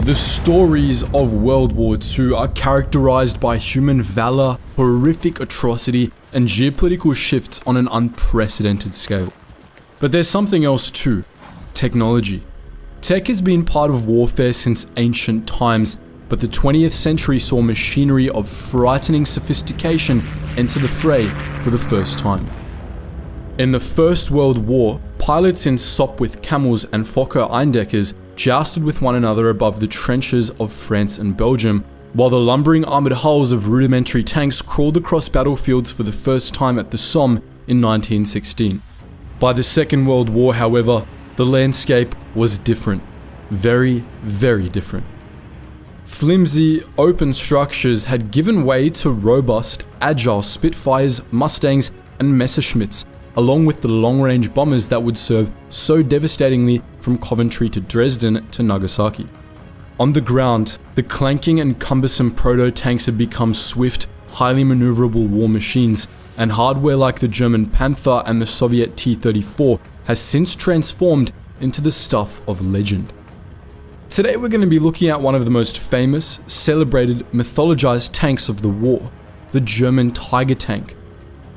The stories of World War II are characterized by human valor, horrific atrocity, and geopolitical shifts on an unprecedented scale. But there's something else too: technology. Tech has been part of warfare since ancient times, but the 20th century saw machinery of frightening sophistication enter the fray for the first time. In the First World War, pilots in Sopwith camels and Fokker Eindeckers jousted with one another above the trenches of France and Belgium, while the lumbering armoured hulls of rudimentary tanks crawled across battlefields for the first time at the Somme in 1916. By the Second World War, however, the landscape was different. Very, very different. Flimsy, open structures had given way to robust, agile Spitfires, Mustangs, and Messerschmitts, along with the long-range bombers that would serve so devastatingly from Coventry to Dresden to Nagasaki. On the ground, the clanking and cumbersome proto-tanks had become swift, highly maneuverable war machines, and hardware like the German Panther and the Soviet T-34 has since transformed into the stuff of legend. Today we're going to be looking at one of the most famous, celebrated, mythologized tanks of the war, the German Tiger tank.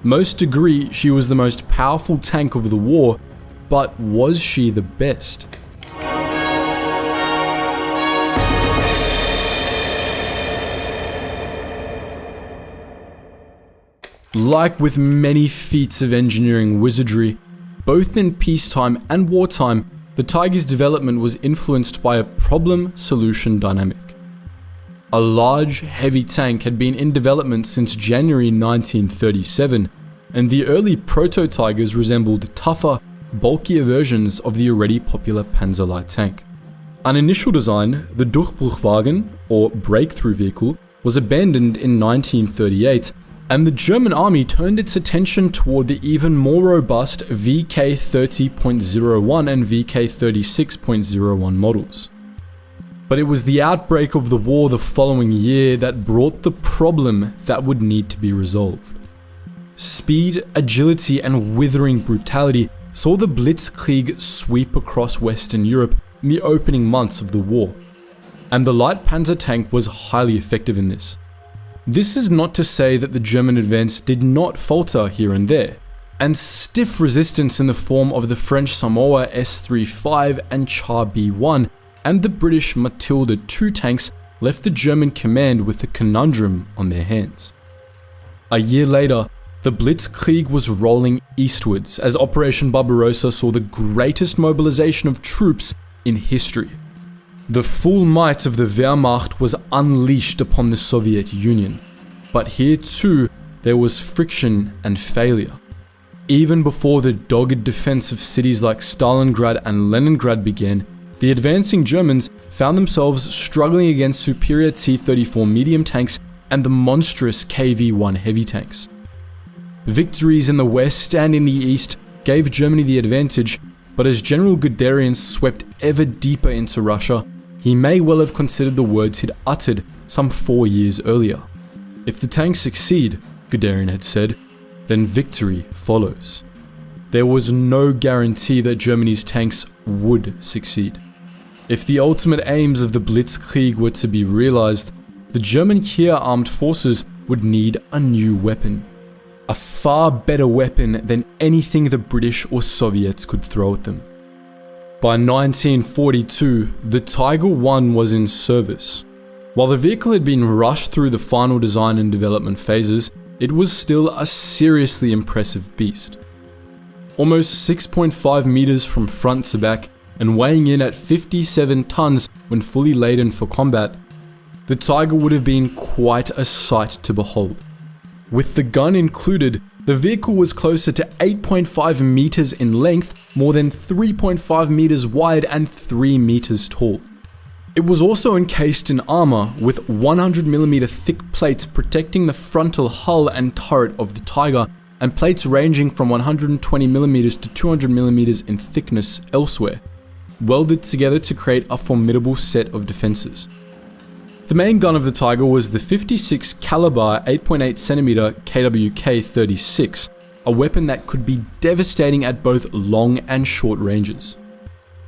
Most agree she was the most powerful tank of the war, but was she the best? Like with many feats of engineering wizardry, both in peacetime and wartime, the Tiger's development was influenced by a problem-solution dynamic. A large, heavy tank had been in development since January 1937, and the early proto-Tigers resembled tougher, bulkier versions of the already popular Panzer Light tank. An initial design, the Durchbruchwagen, or breakthrough vehicle, was abandoned in 1938, and the German army turned its attention toward the even more robust VK30.01 and VK36.01 models. But it was the outbreak of the war the following year that brought the problem that would need to be resolved. Speed, agility, and withering brutality saw the Blitzkrieg sweep across Western Europe in the opening months of the war, and the light Panzer tank was highly effective in this. This is not to say that the German advance did not falter here and there, and stiff resistance in the form of the French Samoa S-35 and Char B-1 and the British Matilda II tanks left the German command with a conundrum on their hands. A year later, the Blitzkrieg was rolling eastwards as Operation Barbarossa saw the greatest mobilization of troops in history. The full might of the Wehrmacht was unleashed upon the Soviet Union, but here too there was friction and failure. Even before the dogged defense of cities like Stalingrad and Leningrad began, the advancing Germans found themselves struggling against superior T-34 medium tanks and the monstrous KV-1 heavy tanks. Victories in the west and in the east gave Germany the advantage, but as General Guderian swept ever deeper into Russia, he may well have considered the words he'd uttered some 4 years earlier. If the tanks succeed, Guderian had said, then victory follows. There was no guarantee that Germany's tanks would succeed. If the ultimate aims of the Blitzkrieg were to be realized, the German Heer armed forces would need a new weapon. A far better weapon than anything the British or Soviets could throw at them. By 1942, the Tiger I was in service. While the vehicle had been rushed through the final design and development phases, it was still a seriously impressive beast. Almost 6.5 meters from front to back and weighing in at 57 tons when fully laden for combat, the Tiger would have been quite a sight to behold. With the gun included, the vehicle was closer to 8.5 meters in length, more than 3.5 meters wide and 3 meters tall. It was also encased in armor with 100mm thick plates protecting the frontal hull and turret of the Tiger, and plates ranging from 120mm to 200mm in thickness elsewhere, welded together to create a formidable set of defenses. The main gun of the Tiger was the 56 caliber 8.8cm KWK-36, a weapon that could be devastating at both long and short ranges.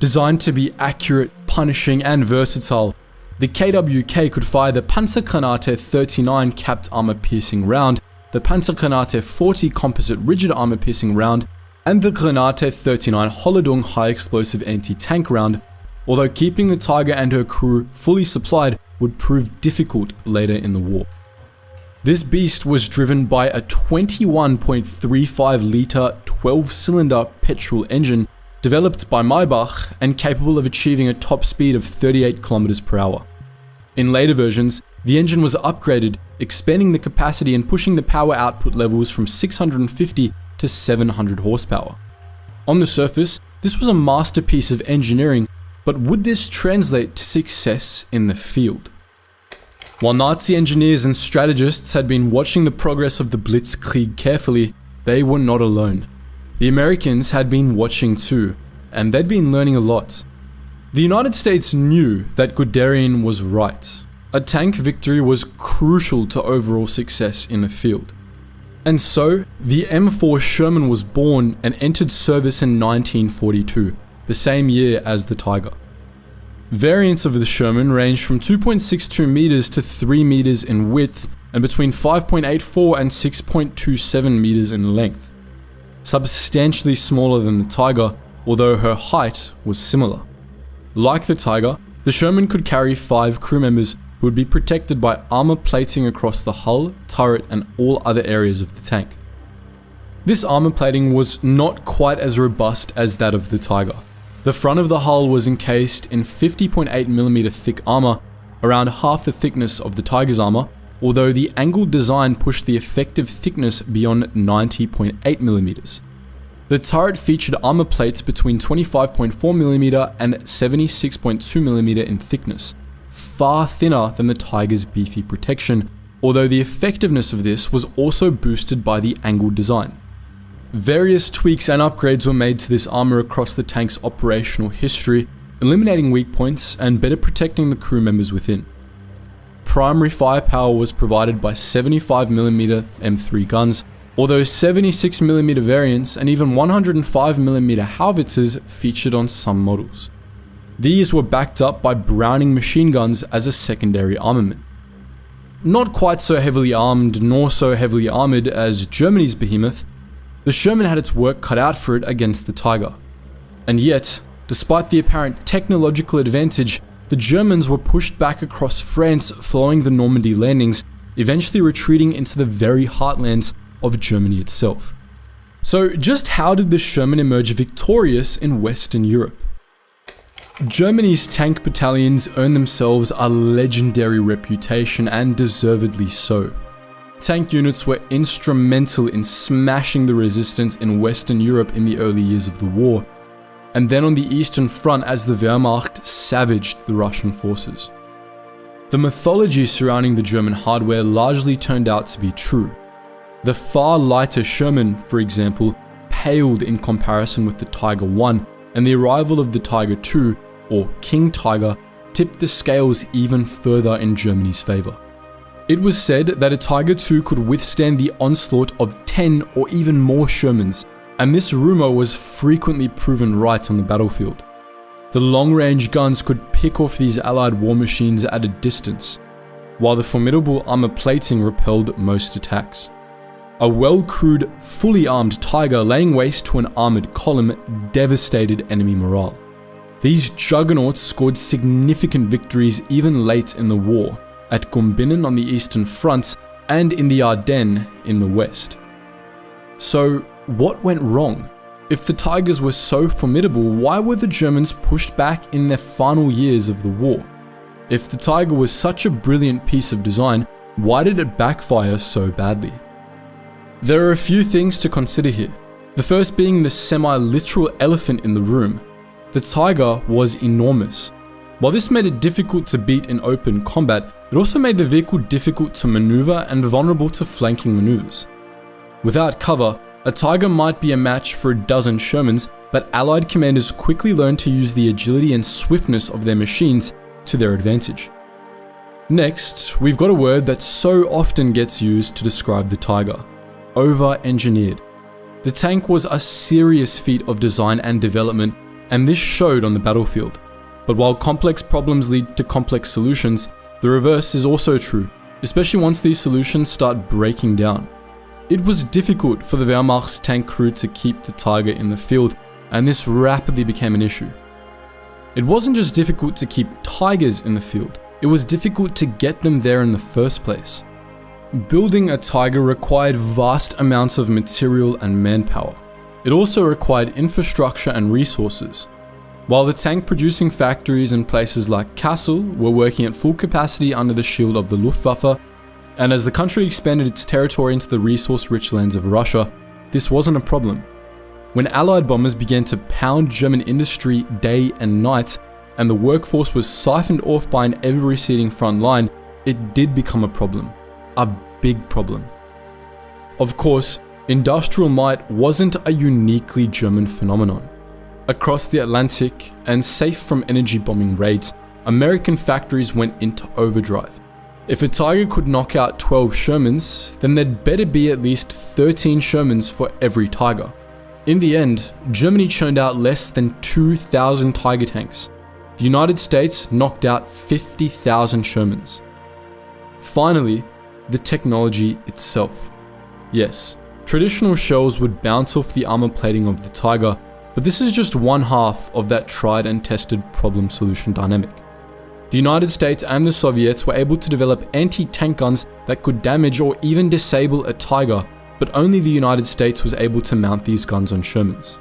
Designed to be accurate, punishing, and versatile, The KWK could fire the Panzergranate 39 capped armor-piercing round, the Panzergranate 40 composite rigid armor-piercing round, and the Granate 39 Holodung high-explosive anti-tank round, although keeping the Tiger and her crew fully supplied would prove difficult later in the war. This beast was driven by a 21.35-litre 12-cylinder petrol engine developed by Maybach and capable of achieving a top speed of 38 km per hour. In later versions, the engine was upgraded, expanding the capacity and pushing the power output levels from 650 to 700 horsepower. On the surface, this was a masterpiece of engineering, but would this translate to success in the field? While Nazi engineers and strategists had been watching the progress of the Blitzkrieg carefully, they were not alone. The Americans had been watching too, and they'd been learning a lot. The United States knew that Guderian was right. A tank victory was crucial to overall success in the field. And so, the M4 Sherman was born and entered service in 1942, the same year as the Tiger. Variants of the Sherman ranged from 2.62 meters to 3 meters in width and between 5.84 and 6.27 meters in length. Substantially smaller than the Tiger, although her height was similar. Like the Tiger, the Sherman could carry 5 crew members who would be protected by armor plating across the hull, turret, and all other areas of the tank. This armor plating was not quite as robust as that of the Tiger. The front of the hull was encased in 50.8mm thick armor, around half the thickness of the Tiger's armor, although the angled design pushed the effective thickness beyond 90.8mm. The turret featured armor plates between 25.4mm and 76.2mm in thickness, far thinner than the Tiger's beefy protection, although the effectiveness of this was also boosted by the angled design. Various tweaks and upgrades were made to this armor across the tank's operational history, eliminating weak points and better protecting the crew members within. Primary firepower was provided by 75mm M3 guns, although 76mm variants and even 105mm howitzers featured on some models. These were backed up by Browning machine guns as a secondary armament. Not quite so heavily armed nor so heavily armored as Germany's behemoth, the Sherman had its work cut out for it against the Tiger. And yet, despite the apparent technological advantage, the Germans were pushed back across France following the Normandy landings, eventually retreating into the very heartlands of Germany itself. So just how did the Sherman emerge victorious in Western Europe? Germany's tank battalions earned themselves a legendary reputation, and deservedly so. Tank units were instrumental in smashing the resistance in Western Europe in the early years of the war, and then on the Eastern Front as the Wehrmacht savaged the Russian forces. The mythology surrounding the German hardware largely turned out to be true. The far lighter Sherman, for example, paled in comparison with the Tiger I, and the arrival of the Tiger II, or King Tiger, tipped the scales even further in Germany's favor. It was said that a Tiger II could withstand the onslaught of 10 or even more Shermans, and this rumor was frequently proven right on the battlefield. The long-range guns could pick off these Allied war machines at a distance, while the formidable armor plating repelled most attacks. A well-crewed, fully armed Tiger laying waste to an armored column devastated enemy morale. These juggernauts scored significant victories even late in the war, at Gumbinnen on the Eastern Front and in the Ardennes in the West. So, what went wrong? If the Tigers were so formidable, why were the Germans pushed back in their final years of the war? If the Tiger was such a brilliant piece of design, why did it backfire so badly? There are a few things to consider here. The first being the semi-literal elephant in the room. The Tiger was enormous. While this made it difficult to beat in open combat, it also made the vehicle difficult to maneuver and vulnerable to flanking maneuvers. Without cover, a Tiger might be a match for a dozen Shermans, but Allied commanders quickly learned to use the agility and swiftness of their machines to their advantage. Next, we've got a word that so often gets used to describe the Tiger: over-engineered. The tank was a serious feat of design and development, and this showed on the battlefield. But while complex problems lead to complex solutions, the reverse is also true, especially once these solutions start breaking down. It was difficult for the Wehrmacht's tank crew to keep the Tiger in the field, and this rapidly became an issue. It wasn't just difficult to keep Tigers in the field, it was difficult to get them there in the first place. Building a Tiger required vast amounts of material and manpower. It also required infrastructure and resources. While the tank producing factories in places like Kassel were working at full capacity under the shield of the Luftwaffe, and as the country expanded its territory into the resource-rich lands of Russia, this wasn't a problem. When Allied bombers began to pound German industry day and night, and the workforce was siphoned off by an ever-receding front line, it did become a problem. A big problem. Of course, industrial might wasn't a uniquely German phenomenon. Across the Atlantic, and safe from energy bombing raids, American factories went into overdrive. If a Tiger could knock out 12 Shermans, then there'd better be at least 13 Shermans for every Tiger. In the end, Germany churned out less than 2,000 Tiger tanks. The United States knocked out 50,000 Shermans. Finally, the technology itself. Yes, traditional shells would bounce off the armor plating of the Tiger, but this is just one half of that tried and tested problem-solution dynamic. The United States and the Soviets were able to develop anti-tank guns that could damage or even disable a Tiger, but only the United States was able to mount these guns on Shermans.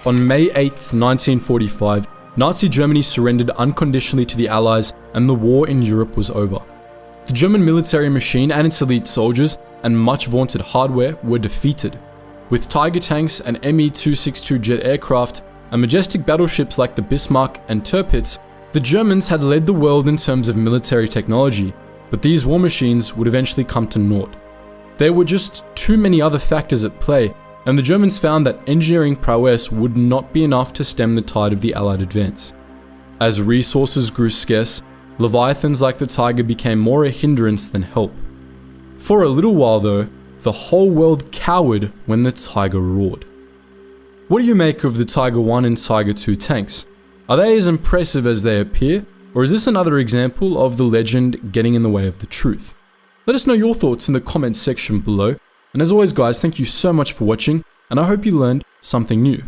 On May 8, 1945, Nazi Germany surrendered unconditionally to the Allies and the war in Europe was over. The German military machine and its elite soldiers and much vaunted hardware were defeated. With Tiger tanks and Me-262 jet aircraft and majestic battleships like the Bismarck and Tirpitz, the Germans had led the world in terms of military technology, but these war machines would eventually come to naught. There were just too many other factors at play, and the Germans found that engineering prowess would not be enough to stem the tide of the Allied advance. As resources grew scarce, Leviathans like the Tiger became more a hindrance than help. For a little while though, the whole world cowered when the Tiger roared. What do you make of the Tiger I and Tiger II tanks? Are they as impressive as they appear, or is this another example of the legend getting in the way of the truth? Let us know your thoughts in the comments section below, and as always guys, thank you so much for watching, and I hope you learned something new.